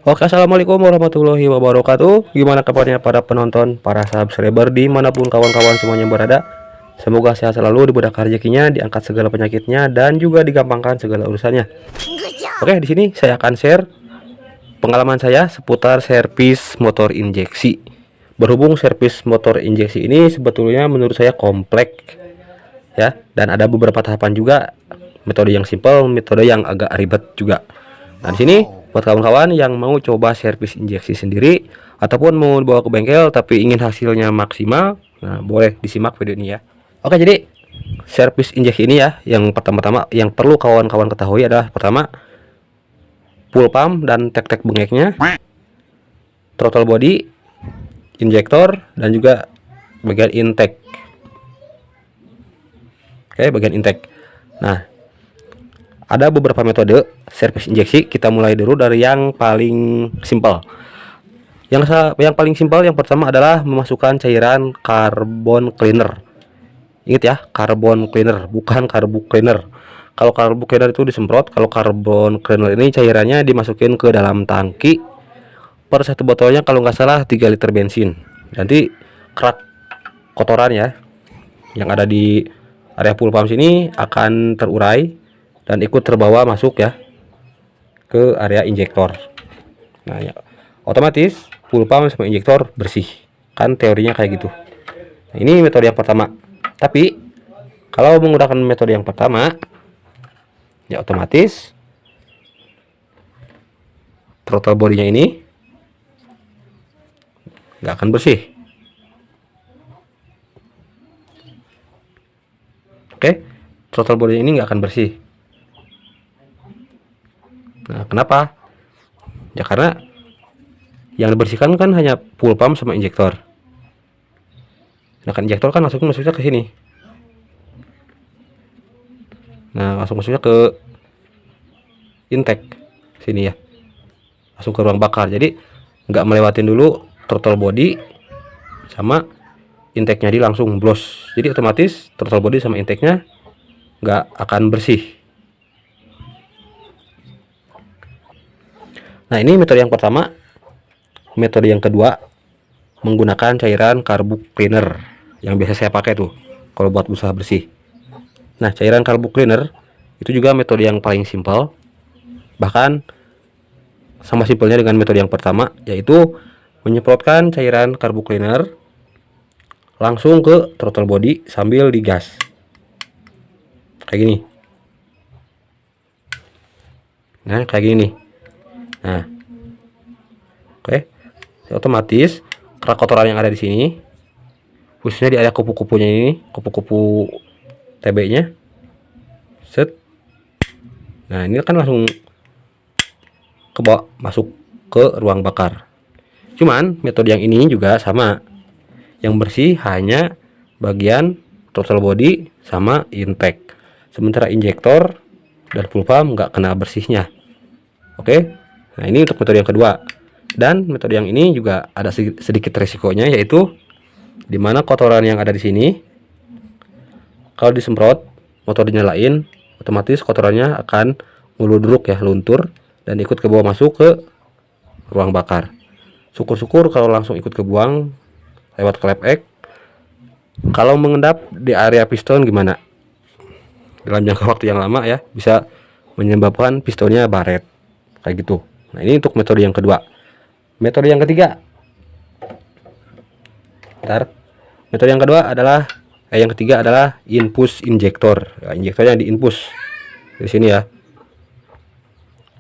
Oke, assalamualaikum warahmatullahi wabarakatuh. Gimana kabarnya para penonton, para subscriber dimanapun kawan-kawan semuanya berada. Semoga sehat selalu, dimudahkan rezekinya, diangkat segala penyakitnya, dan juga digampangkan segala urusannya. Oke, di sini saya akan share pengalaman saya seputar servis motor injeksi. Berhubung servis motor injeksi ini sebetulnya menurut saya kompleks ya, dan ada beberapa tahapan juga, metode yang simple, metode yang agak ribet juga. Nah, di sini buat kawan-kawan yang mau coba servis injeksi sendiri ataupun mau dibawa ke bengkel tapi ingin hasilnya maksimal, nah boleh disimak video ini ya. Oke, jadi servis injeksi ini ya, yang pertama-tama yang perlu kawan-kawan ketahui adalah pertama full pump dan tek-tek bengeknya, throttle body, injektor, dan juga bagian intake. Oke, bagian intake. Nah, ada beberapa metode servis injeksi. Kita mulai dulu dari yang paling simpel. Yang paling simpel yang pertama adalah memasukkan cairan carbon cleaner. Ingat ya, carbon cleaner, bukan carbo cleaner. Kalau carbo cleaner itu disemprot, kalau carbon cleaner ini cairannya dimasukin ke dalam tangki. Per satu botolnya kalau nggak salah 3 liter bensin. Nanti kerak kotoran ya yang ada di area full pump sini akan terurai dan ikut terbawa masuk ya ke area injektor. Nah ya, otomatis full pump sama injektor bersih, kan teorinya kayak gitu. Nah, ini metode yang pertama. Tapi kalau menggunakan metode yang pertama ya otomatis throttle bodinya ini nggak akan bersih. Oke, throttle body ini nggak akan bersih. Nah, kenapa? Ya karena yang dibersihkan kan hanya full pump sama injektor. Nah, kan injektor kan masuknya ke sini. Nah, langsung masuknya ke intake sini ya. Langsung ke ruang bakar. Jadi nggak melewatin dulu throttle body sama intake-nya, di langsung blos. Jadi otomatis throttle body sama intake-nya nggak akan bersih. Nah, ini metode yang pertama. Metode yang kedua menggunakan cairan carbo cleaner yang biasa saya pakai tuh kalau buat usaha bersih. Nah, cairan carbo cleaner itu juga metode yang paling simpel, bahkan sama simpelnya dengan metode yang pertama, yaitu menyemprotkan cairan carbo cleaner langsung ke throttle body sambil digas kayak gini. Nah, kayak gini nih. Nah, oke, otomatis kerak kotoran yang ada di sini, khususnya di area kupu-kupunya ini, kupu-kupu TB-nya, set. Nah, ini kan langsung ke bawah, masuk ke ruang bakar. Cuman metode yang ini juga sama, yang bersih hanya bagian throttle body sama intake, sementara injektor dan full pump nggak kena bersihnya. Oke, nah ini untuk metode yang kedua. Dan metode yang ini juga ada sedikit resikonya, yaitu dimana kotoran yang ada di sini kalau disemprot motor dinyalain, otomatis kotorannya akan meludruk ya, luntur, dan ikut ke bawah masuk ke ruang bakar. Syukur-syukur kalau langsung ikut kebuang lewat klep ek. Kalau mengendap di area piston gimana? Dalam jangka waktu yang lama ya, bisa menyebabkan pistonnya baret kayak gitu. Nah, ini untuk metode yang kedua. Metode yang ketiga, metode yang kedua adalah yang ketiga adalah infus injektor. Nah, injektornya di infus di sini ya,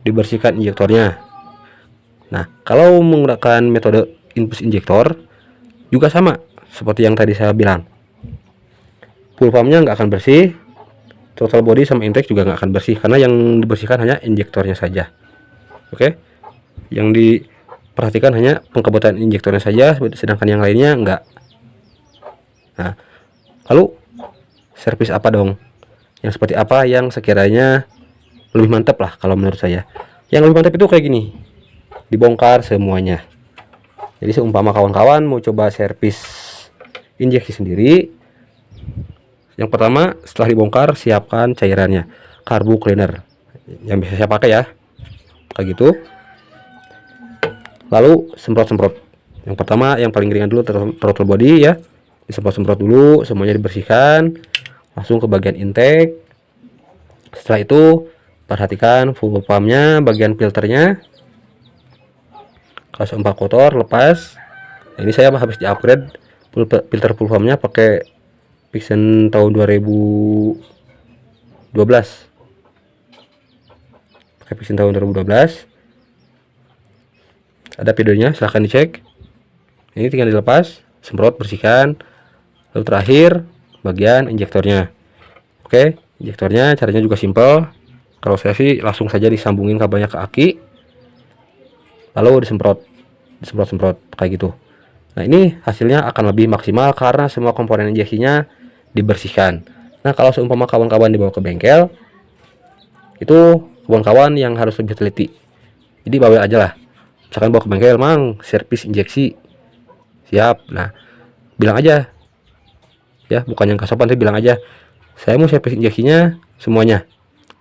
dibersihkan injektornya. Nah, kalau menggunakan metode infus injektor juga sama seperti yang tadi saya bilang, full pumpnya nggak akan bersih, throttle body sama intake juga nggak akan bersih, karena yang dibersihkan hanya injektornya saja. Oke, yang diperhatikan hanya pengkebutuhan injektornya saja, sedangkan yang lainnya enggak. Nah, lalu servis apa dong? Yang seperti apa yang sekiranya lebih mantap lah kalau menurut saya? Yang lebih mantap itu kayak gini, dibongkar semuanya. Jadi seumpama kawan-kawan mau coba servis injeksi sendiri, yang pertama setelah dibongkar siapkan cairannya, carbo cleaner yang biasa saya pakai ya, kayak gitu. lalu semprot-semprot. Yang pertama yang paling ringan dulu throttle body ya, disemprot-semprot dulu, semuanya dibersihkan, langsung ke bagian intake. Setelah itu perhatikan full pumpnya, bagian filternya. Kalau sumpah kotor lepas. Nah, ini saya habis di upgrade filter full pumpnya pakai Pixen tahun 2012, pakai Pixen tahun 2012. Ada videonya, silahkan dicek. Ini tinggal dilepas, semprot, bersihkan. Lalu terakhir bagian injektornya. Oke, injektornya caranya juga simple. Kalau saya sih langsung saja disambungin kabelnya ke aki, lalu disemprot kayak gitu. Nah, ini hasilnya akan lebih maksimal karena semua komponen injeksinya dibersihkan. Nah, kalau seumpama kawan-kawan dibawa ke bengkel, itu kawan-kawan yang harus lebih teliti. Jadi bawa aja lah. Misalkan bawa ke bengkel, mang servis injeksi siap. Nah, bilang aja ya, bukan yang kasopan, tapi bilang aja saya mau servis injeksinya semuanya,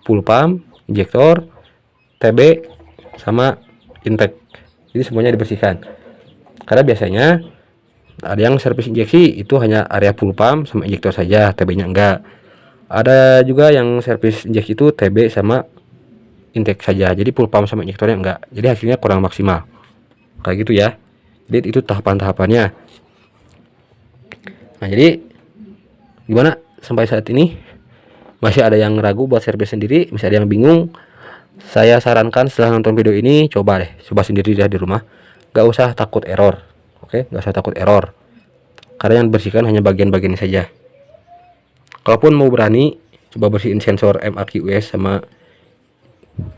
full pump, injektor, TB, sama intake. Jadi semuanya dibersihkan. Karena biasanya ada yang servis injeksi itu hanya area full pump sama injektor saja, TB-nya enggak. Ada juga yang servis injeksi itu TB sama intake saja, jadi full pump sama injektornya enggak. Jadi hasilnya kurang maksimal. Kayak gitu ya. Jadi itu tahapan-tahapannya. Nah, jadi gimana sampai saat ini? Masih ada yang ragu buat servis sendiri, masih ada yang bingung? Saya sarankan setelah nonton video ini, coba sendiri di rumah. Gak usah takut error. Oke, gak usah takut error. Karena yang bersihkan hanya bagian-bagian saja. Kalaupun mau berani, coba bersihin sensor MAQUS sama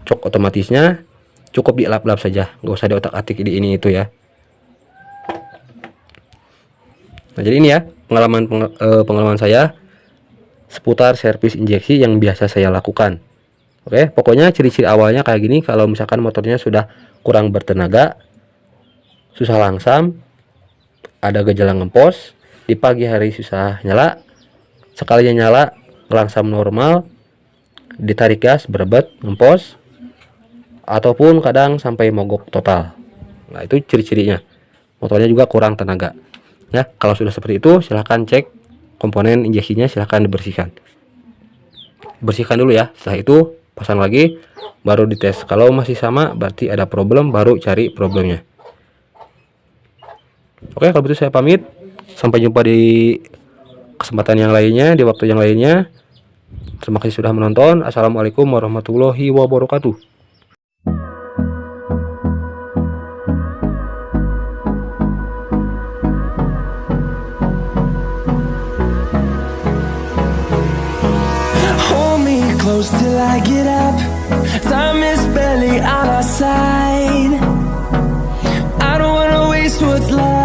cok otomatisnya, cukup dielap-elap saja, gak usah diotak-atik ini itu ya. Nah, jadi ini ya pengalaman saya seputar servis injeksi yang biasa saya lakukan. Oke, pokoknya ciri-ciri awalnya kayak gini. Kalau misalkan motornya sudah kurang bertenaga, susah langsam, ada gejala ngempos, di pagi hari susah nyala, sekalinya nyala langsam normal, ditarik gas berebet ngempos, ataupun kadang sampai mogok total. Nah, itu ciri-cirinya. Motornya juga kurang tenaga. Ya, kalau sudah seperti itu silahkan cek komponen injeksinya, silahkan dibersihkan. Bersihkan dulu ya. Setelah itu pasang lagi, baru dites. Kalau masih sama berarti ada problem, baru cari problemnya. Oke, kalau begitu saya pamit. Sampai jumpa di kesempatan yang lainnya, di waktu yang lainnya. Terima kasih sudah menonton. Assalamualaikum warahmatullahi wabarakatuh. Close till I get up. Time is barely on our side. I don't wanna waste what's left.